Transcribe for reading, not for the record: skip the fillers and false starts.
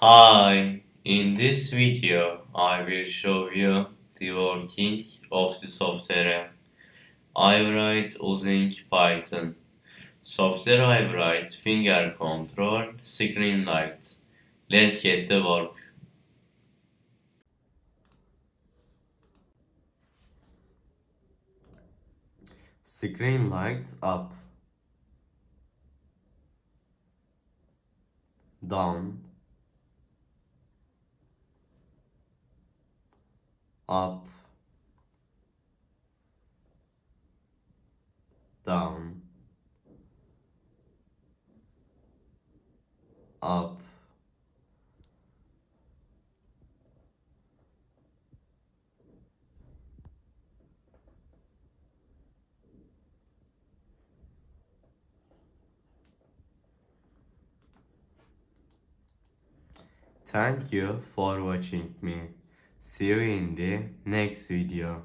Hi, in this video I will show you the working of the software I write using Python. Software I write finger control screen light. Let's get the work. Screen light up, down, up, down, up. Thank you for watching me. See you in the next video.